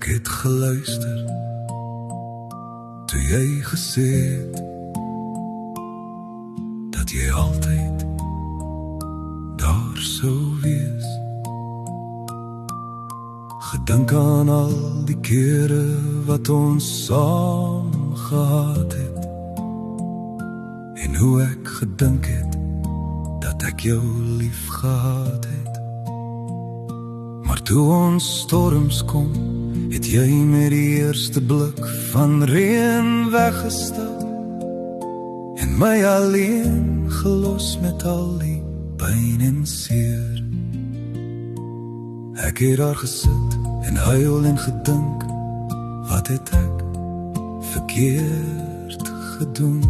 het geluister toe jy gesê het dat jy altyd daar sou wees. Gedink aan al die kere wat ons saam gehad het, en hoe ek gedink het dat ek jou lief gehad het. Maar toe ons storms kom, het jy met die eerste blik van reën weggestap en my alleen gelos met al die pyn en seer. Ek het daar gesit en huil en gedink, wat het ek verkeerd gedoen?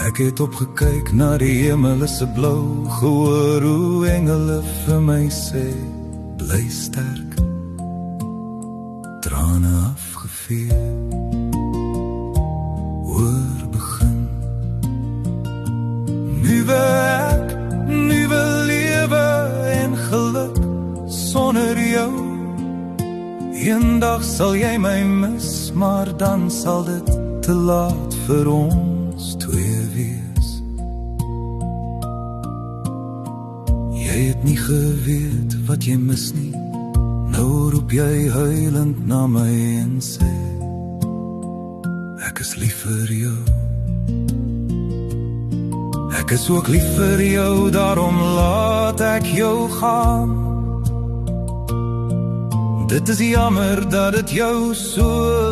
Ek het opgekyk na die hemel is se blou, gehoor hoe engele vir my sê, bly sterk, trane afgevee, oor begin. Nuwe ek, nuwe lewe en geluk sonder jou. Eendag sal jy my mis, maar dan sal dit te laat vir ons twee wees. Jy het nie geweet wat jy mis nie, nou roep jy huilend na my en sê, ek is lief vir jou. Ek is ook lief vir jou, daarom laat ek jou gaan. Dit is jammer dat het jou so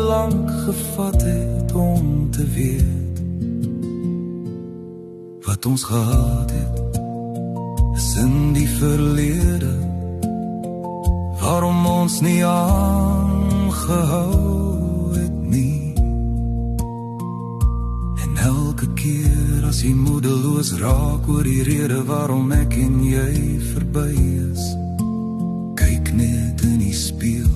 lang gevat het om te weet, wat ons gehad het, is in die verlede, waarom ons nie aangehou het nie. En elke keer as jy moedeloos raak oor die rede waarom ek en jy verby is, kyk net in die spieël,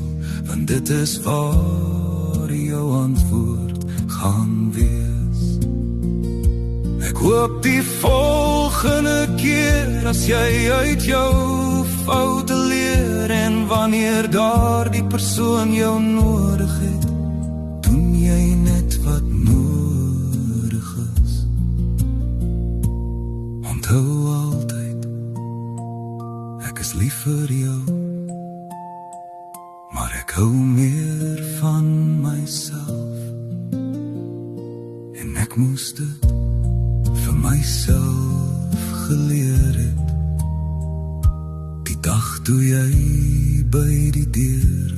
want dit is waar jou antwoord gaan wees. Ek hoop die volgende keer as jy uit jou foute leer, en wanneer daar die persoon jou nodig het, doen jy net wat nodig is. Onthou altyd, ek is lief vir jou, maar ek hou meer van myself, en ek moes dit vir myself geleer het, die dag toe jy by die deur